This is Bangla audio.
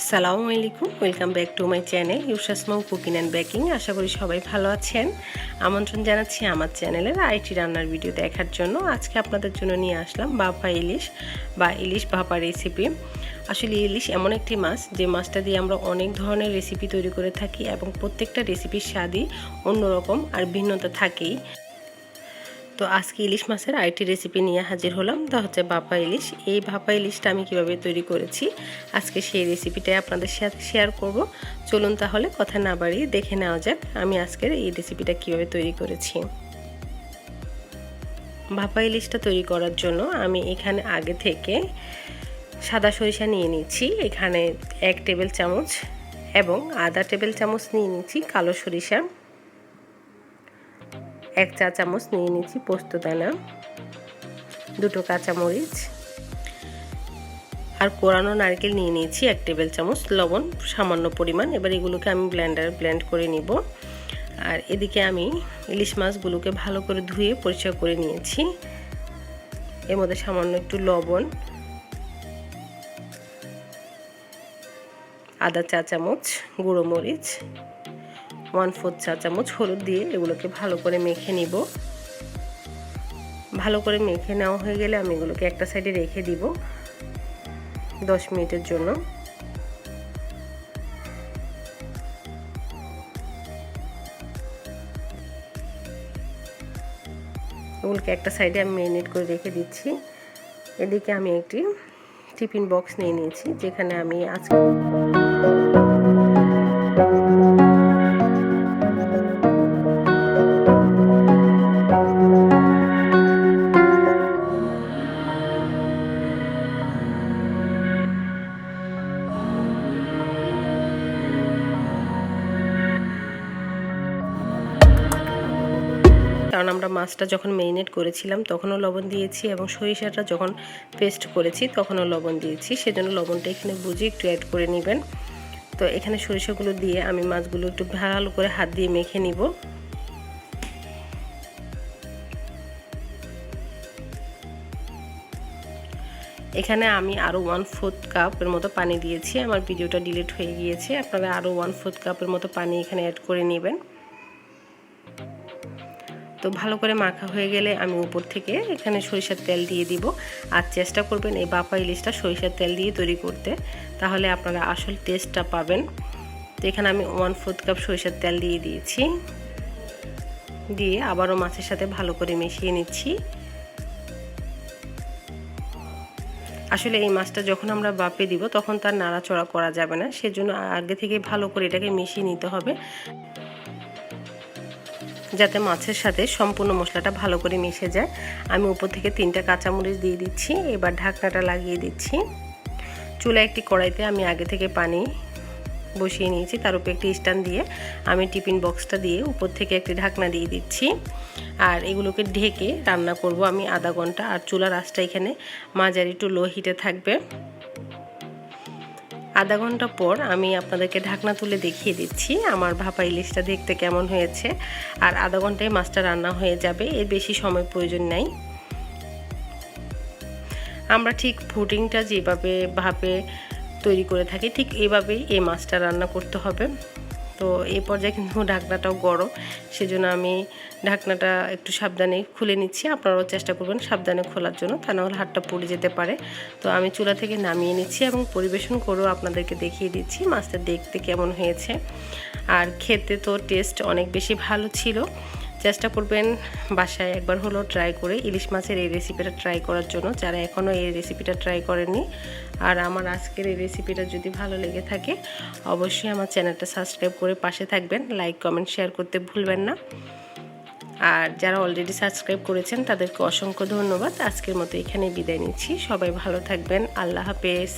আসসালামু আলাইকুম, welcome back to my channel Yushas mom cooking and baking. আশা করি সবাই ভালো আছেন। আমন্ত্রণ জানাচ্ছি আমার চ্যানেলের আরেকটি রান্নার ভিডিও দেখার জন্য। আজকে আপনাদের জন্য নিয়ে আসলাম বাফা ইলিশ বা ইলিশ ভাপা রেসিপি। আসলে ইলিশ এমন একটি মাছ যে মাছটা দিয়ে আমরা অনেক ধরনের রেসিপি তৈরি করে থাকি এবং প্রত্যেকটা রেসিপির স্বাদই অন্যরকম আর ভিন্নতা থাকেই। তো আজকে ইলিশ মাছের আরেকটি রেসিপি নিয়ে হাজির হলাম, তা হচ্ছে ভাপা ইলিশ। এই ভাপা ইলিশটা আমি কিভাবে তৈরি করেছি আজকে সেই রেসিপিটাই আপনাদের সাথে শেয়ার করব। চলুন তাহলে কথা না বাড়িয়ে দেখে নেওয়া যাক আমি আজকের এই রেসিপিটা কিভাবে তৈরি করেছি। ভাপা ইলিশটা তৈরি করার জন্য আমি এখানে আগে থেকে সাদা সরিষা নিয়ে নিচ্ছি, এখানে 1 টেবিল চামচ, এবং আধা টেবিল চামচ নিয়ে নিচ্ছি কালো সরিষা, 1 চা চামচ নিয়ে নিচ্ছি পোস্তদানা, 2 কাঁচামরিচ আর কোরানো নারকেল নিয়ে নিয়েছি 1 টেবিল চামচ, লবণ সামান্য পরিমাণ। এবার এগুলোকে আমি ব্লেন্ডারে ব্লেন্ড করে নিব। আর এদিকে আমি ইলিশ মাছগুলোকে ভালো করে ধুয়ে পরিষ্কার করে নিয়েছি। এর মধ্যে সামান্য একটু লবণ, আধা চা চামচ গুঁড়ো মরিচ, 1/4 চা চামচ হলুদ দিয়ে এগুলোকে ভালো করে মেখে নিব। ভালো করে মেখে নেওয়া হয়ে গেলে আমি এগুলোকে একটা সাইডে রেখে দিব 10 মিনিটের জন্য। এগুলোকে একটা সাইডে আমি ম্যারিনেট করে রেখে দিচ্ছি। এদিকে আমি একটি টিফিন বক্স নিয়ে নিয়েছি, যেখানে আমি আজকে কারণ আমরা মাছটা যখন ম্যারিনেট করেছিলাম তখনও লবণ দিয়েছি, এবং সরিষাটা যখন পেস্ট করেছি তখনও লবণ দিয়েছি, সেজন্য লবণটা এখানে বুঝে একটু অ্যাড করে নেবেন। তো এখানে সরিষাগুলো দিয়ে আমি মাছগুলো একটু ভালো করে হাত দিয়ে মেখে নিব। এখানে আমি আরও 1/4 কাপের মতো পানি দিয়েছি। আমার ভিডিওটা ডিলিট হয়ে গিয়েছে, আপনারা আরও 1/4 কাপের মতো পানি এখানে অ্যাড করে নেবেন। তো ভালো করে মাখা হয়ে গেলে আমি উপর থেকে এখানে সরিষার তেল দিয়ে দিব। আর চেষ্টা করবেন এই ভাপা ইলিশটা সরিষার তেল দিয়ে তৈরি করতে, তাহলে আপনারা আসল টেস্টটা পাবেন। তো এখানে আমি 1/4 কাপ সরিষার তেল দিয়ে দিয়েছি, দিয়ে আবারও মাছের সাথে ভালো করে মিশিয়ে নিচ্ছি। আসলে এই মাছটা যখন আমরা ভাপে দিব তখন তার নাড়াচড়া করা যাবে না, সেজন্য আগে থেকে ভালো করে এটাকে মিশিয়ে নিতে হবে, যাতে মাছের সাথে সম্পূর্ণ মশলাটা ভালো করে মিশে যায়। আমি উপর থেকে 3টা কাঁচামরিচ দিয়ে দিচ্ছি। এবার ঢাকনাটা লাগিয়ে দিচ্ছি। চুলায় একটি কড়াইতে আমি আগে থেকে পানি বসিয়ে নিয়েছি, তার উপরে একটি স্ট্যান্ড দিয়ে আমি টিফিন বক্সটা দিয়ে উপর থেকে একটি ঢাকনা দিয়ে দিচ্ছি। আর এগুলোকে ঢেকে রান্না করব আমি আধা ঘন্টা। আর চুলার আঁচটা এখানে মাঝারি টু লো হিটে থাকবে। আধা ঘন্টা পর আমি আপনাদেরকে ঢাকনা তুলে দেখিয়ে দিচ্ছি আমার ভাপা ইলিশটা দেখতে কেমন হয়েছে। আর আধা ঘন্টায় মাছটা রান্না হয়ে যাবে, এর বেশি সময় প্রয়োজন নাই। আমরা ঠিক পুডিংটা যেভাবে ভাপে তৈরি করে থাকি ঠিক এইভাবেই এই মাছটা রান্না করতে হবে। তো এই পর্যায়ে কিন্তু ঢাকনাটাও গরম, সেজন্য আমি ঢাকনাটা একটু সাবধানে খুলে নিচ্ছি। আপনারাও চেষ্টা করবেন সাবধানে খোলার জন্য, তা নাহলে হাতটা পুড়ে যেতে পারে। তো আমি চুলা থেকে নামিয়ে নিচ্ছি এবং পরিবেশন করেও আপনাদেরকে দেখিয়ে দিচ্ছি মাছটা দেখতে কেমন হয়েছে। আর খেতে তো টেস্ট অনেক বেশি ভালো ছিল। চেষ্টা করবেন বাসায় একবার হলেও ট্রাই করে ইলিশ মাছের এই রেসিপিটা ট্রাই করার জন্য, যারা এখনও এই রেসিপিটা ট্রাই করেননি। আর আমার আজকের এই রেসিপিটা যদি ভালো লেগে থাকে অবশ্যই আমার চ্যানেলটা সাবস্ক্রাইব করে পাশে থাকবেন, লাইক কমেন্ট শেয়ার করতে ভুলবেন না। আর যারা অলরেডি সাবস্ক্রাইব করেছেন তাদেরকে অসংখ্য ধন্যবাদ। আজকের মতো এখানেই বিদায় নিচ্ছি। সবাই ভালো থাকবেন। আল্লাহ হাফেজ।